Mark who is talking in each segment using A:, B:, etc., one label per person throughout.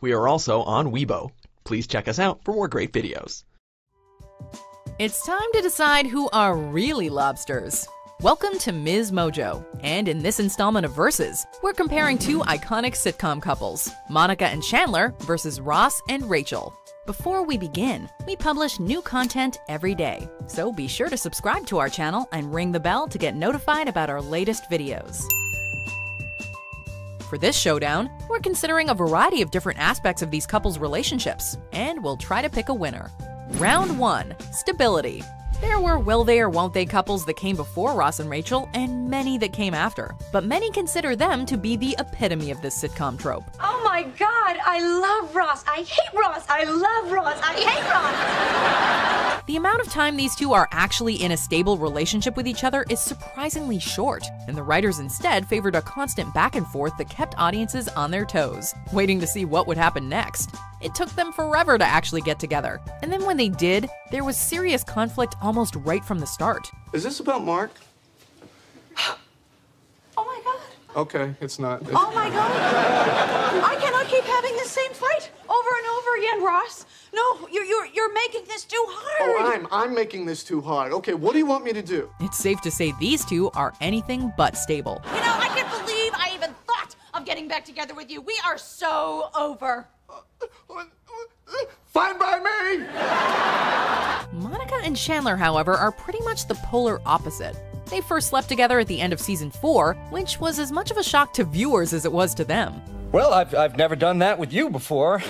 A: We are also on Weibo. Please check us out for more great videos.
B: It's time to decide who are really lobsters. Welcome to Ms. Mojo, and in this installment of Versus, we're comparing two iconic sitcom couples, Monica and Chandler versus Ross and Rachel. Before we begin, we publish new content every day, so be sure to subscribe to our channel and ring the bell to get notified about our latest videos. For this showdown, we're considering a variety of different aspects of these couples' relationships, and we'll try to pick a winner. Round 1. Stability. There were will they or won't they couples that came before Ross and Rachel, and many that came after. But many consider them to be the epitome of this sitcom trope.
C: Oh my God, I love Ross. I hate Ross. I love Ross. I hate Ross.
B: The amount of time these two are actually in a stable relationship with each other is surprisingly short, and the writers instead favored a constant back and forth that kept audiences on their toes, waiting to see what would happen next. It took them forever to actually get together, and then when they did, there was serious conflict almost right from the start.
D: Is this about Mark?
C: Oh my God.
D: Okay, it's not.
C: Oh my God. I cannot keep having the same fight over and over again, Ross. No, you're making this too hard.
D: Oh, I'm making this too hard. Okay, what do you want me to do?
B: It's safe to say these two are anything but stable.
C: You know, I can't believe I even thought of getting back together with you. We are so over.
D: Fine by me!
B: Monica and Chandler, however, are pretty much the polar opposite. They first slept together at the end of season 4, which was as much of a shock to viewers as it was to them.
E: Well, I've never done that with you before.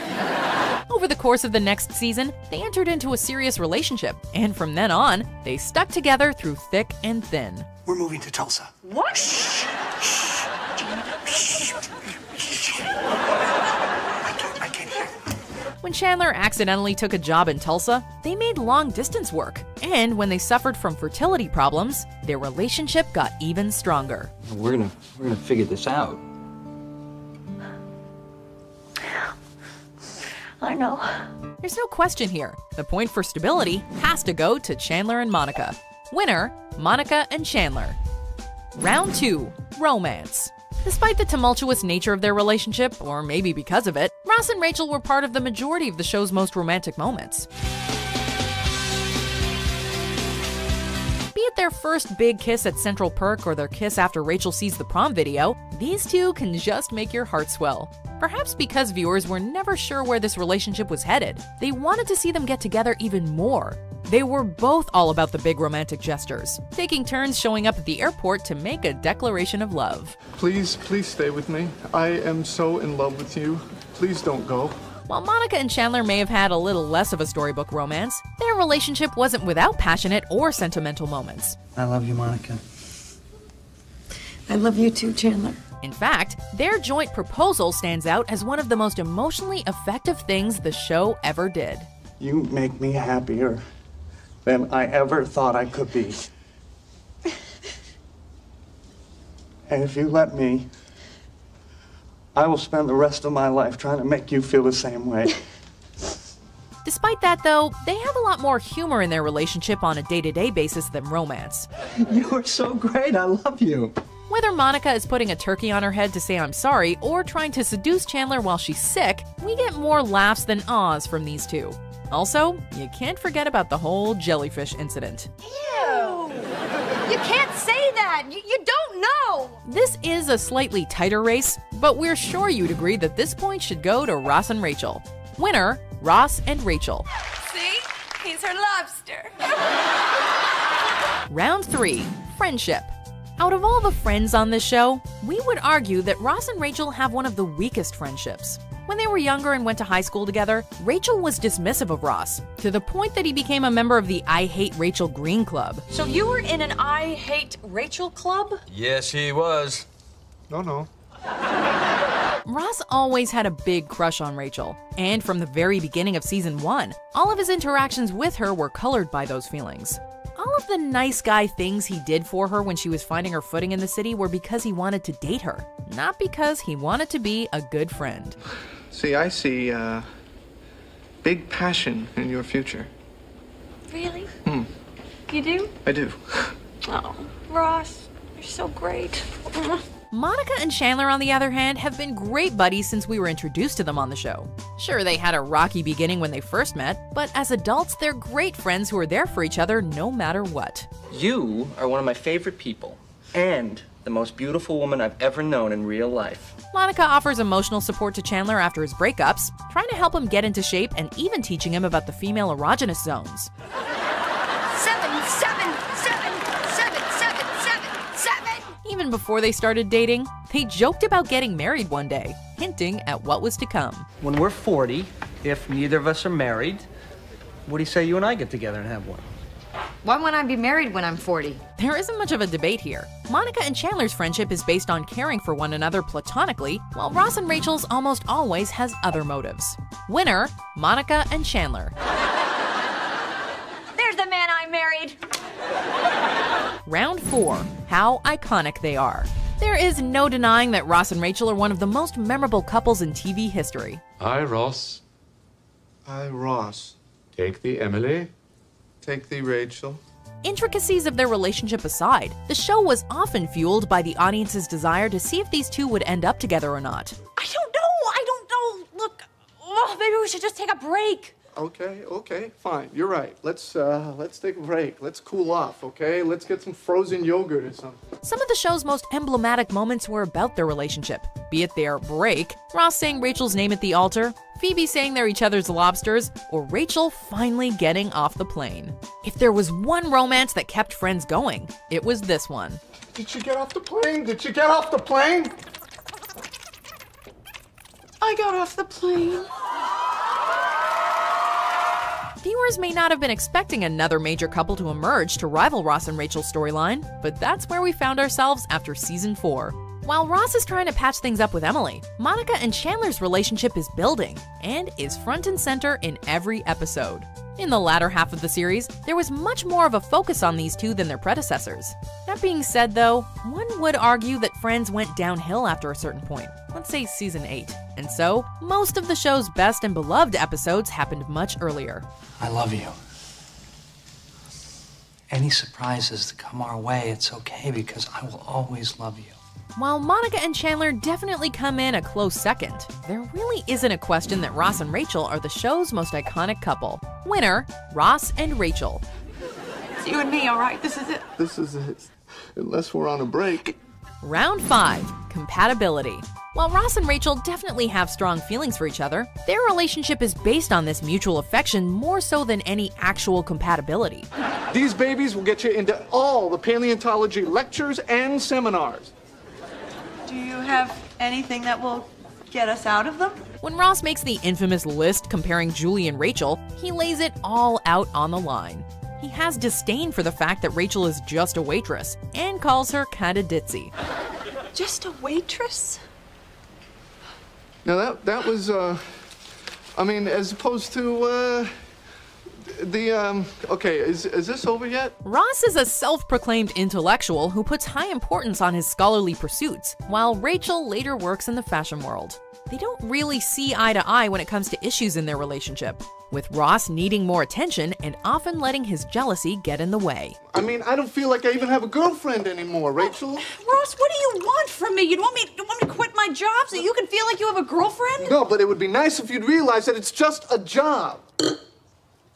B: Over the course of the next season, they entered into a serious relationship, and from then on, they stuck together through thick and thin.
F: We're moving to Tulsa.
C: What?
F: I can't hear.
B: When Chandler accidentally took a job in Tulsa, they made long-distance work, and when they suffered from fertility problems, their relationship got even stronger.
E: We're gonna figure this out.
C: I know.
B: There's no question here. The point for stability has to go to Chandler and Monica. Winner, Monica and Chandler. Round 2. Romance. Despite the tumultuous nature of their relationship, or maybe because of it, Ross and Rachel were part of the majority of the show's most romantic moments. Be it their first big kiss at Central Perk or their kiss after Rachel sees the prom video, these two can just make your heart swell. Perhaps because viewers were never sure where this relationship was headed, they wanted to see them get together even more. They were both all about the big romantic gestures, taking turns showing up at the airport to make a declaration of love.
D: Please stay with me. I am so in love with you. Please don't go.
B: While Monica and Chandler may have had a little less of a storybook romance, their relationship wasn't without passionate or sentimental moments.
E: I love you, Monica.
C: I love you too, Chandler.
B: In fact, their joint proposal stands out as one of the most emotionally effective things the show ever did.
D: You make me happier than I ever thought I could be. And if you let me, I will spend the rest of my life trying to make you feel the same way.
B: Despite that, though, they have a lot more humor in their relationship on a day-to-day basis than romance.
E: You are so great. I love you.
B: Whether Monica is putting a turkey on her head to say I'm sorry or trying to seduce Chandler while she's sick, we get more laughs than ahs from these two. Also, you can't forget about the whole jellyfish incident.
C: Ew! You can't say that! You don't know!
B: This is a slightly tighter race, but we're sure you'd agree that this point should go to Ross and Rachel. Winner, Ross and Rachel.
C: See? He's her lobster.
B: Round 3. Friendship. Out of all the friends on this show, we would argue that Ross and Rachel have one of the weakest friendships. When they were younger and went to high school together, Rachel was dismissive of Ross, to the point that he became a member of the I Hate Rachel Green Club.
C: So you were in an I Hate Rachel club?
E: Yes, he was.
D: No.
B: Ross always had a big crush on Rachel, and from the very beginning of season 1, all of his interactions with her were colored by those feelings. All of the nice guy things he did for her when she was finding her footing in the city were because he wanted to date her, not because he wanted to be a good friend.
D: See, I see big passion in your future.
C: Really? You do?
D: I do.
C: Oh, Ross, you're so great.
B: Monica and Chandler, on the other hand, have been great buddies since we were introduced to them on the show. Sure, they had a rocky beginning when they first met, but as adults, they're great friends who are there for each other no matter what.
G: You are one of my favorite people, and the most beautiful woman I've ever known in real life.
B: Monica offers emotional support to Chandler after his breakups, trying to help him get into shape and even teaching him about the female erogenous zones.
C: 7, 7, 7, 7, 7, 7, 7.
B: Even before they started dating, they joked about getting married one day, hinting at what was to come.
G: When we're 40, if neither of us are married, what do you say you and I get together and have one?
H: Why won't I be married when I'm 40?
B: There isn't much of a debate here. Monica and Chandler's friendship is based on caring for one another platonically, while Ross and Rachel's almost always has other motives. Winner, Monica and Chandler.
C: There's the man I married.
B: Round 4. How iconic they are. There is no denying that Ross and Rachel are one of the most memorable couples in TV history.
I: Hi, Ross.
J: Hi, Ross.
I: Take the Emily.
J: Take thee, Rachel.
B: Intricacies of their relationship aside, the show was often fueled by the audience's desire to see if these two would end up together or not.
C: I don't know. Look, maybe we should just take a break.
J: Okay, fine. You're right. Let's take a break. Let's cool off, okay? Let's get some frozen yogurt or something.
B: Some of the show's most emblematic moments were about their relationship, be it their break, Ross saying Rachel's name at the altar, Phoebe saying they're each other's lobsters, or Rachel finally getting off the plane. If there was one romance that kept Friends going, it was this one.
J: Did you get off the plane? Did you get off the plane?
C: I got off the plane.
B: Viewers may not have been expecting another major couple to emerge to rival Ross and Rachel's storyline, but that's where we found ourselves after season 4. While Ross is trying to patch things up with Emily, Monica and Chandler's relationship is building and is front and center in every episode. In the latter half of the series, there was much more of a focus on these two than their predecessors. That being said, though, one would argue that Friends went downhill after a certain point, let's say season 8, and so most of the show's best and beloved episodes happened much earlier.
E: I love you. Any surprises that come our way, it's okay because I will always love you.
B: While Monica and Chandler definitely come in a close second, there really isn't a question that Ross and Rachel are the show's most iconic couple. Winner, Ross and Rachel.
C: It's you and me, all right? This is it.
J: This is it. Unless we're on a break.
B: Round 5. Compatibility. While Ross and Rachel definitely have strong feelings for each other, their relationship is based on this mutual affection more so than any actual compatibility.
J: These babies will get you into all the paleontology lectures and seminars.
C: Do you have anything that will get us out of them?
B: When Ross makes the infamous list comparing Julie and Rachel, he lays it all out on the line. He has disdain for the fact that Rachel is just a waitress and calls her kinda ditzy.
C: Just a waitress?
J: Now that was, I mean, as opposed to, okay, is this over yet?
B: Ross is a self-proclaimed intellectual who puts high importance on his scholarly pursuits, while Rachel later works in the fashion world. They don't really see eye to eye when it comes to issues in their relationship, with Ross needing more attention and often letting his jealousy get in the way.
J: I mean, I don't feel like I even have a girlfriend anymore, Rachel.
C: Ross, what do you want from me? You want me to quit my job so you can feel like you have a girlfriend?
J: No, but it would be nice if you'd realize that it's just a job.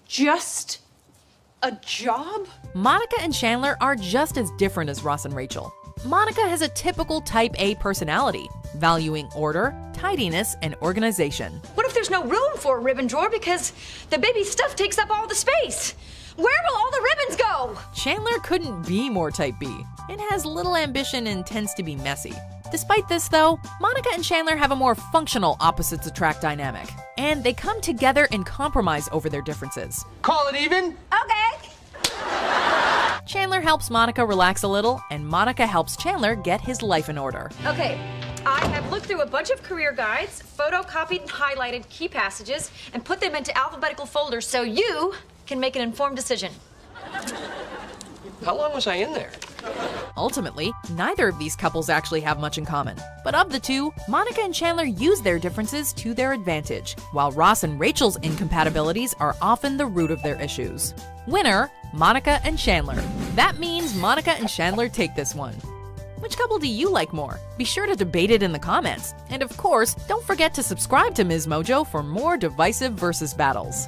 C: Just a job?
B: Monica and Chandler are just as different as Ross and Rachel. Monica has a typical type A personality, valuing order, tidiness, and organization.
H: What if there's no room for a ribbon drawer because the baby stuff takes up all the space? Where will all the ribbons go?
B: Chandler couldn't be more type B, and has little ambition and tends to be messy. Despite this, though, Monica and Chandler have a more functional opposites attract dynamic, and they come together and compromise over their differences.
G: Call it even?
C: Okay.
B: Chandler helps Monica relax a little, and Monica helps Chandler get his life in order.
H: Okay, I have looked through a bunch of career guides, photocopied and highlighted key passages, and put them into alphabetical folders so you can make an informed decision.
G: How long was I in there?
B: Ultimately, neither of these couples actually have much in common. But of the two, Monica and Chandler use their differences to their advantage, while Ross and Rachel's incompatibilities are often the root of their issues. Winner, Monica and Chandler. That means Monica and Chandler take this one. Which couple do you like more? Be sure to debate it in the comments. And of course, don't forget to subscribe to Ms. Mojo for more divisive versus battles.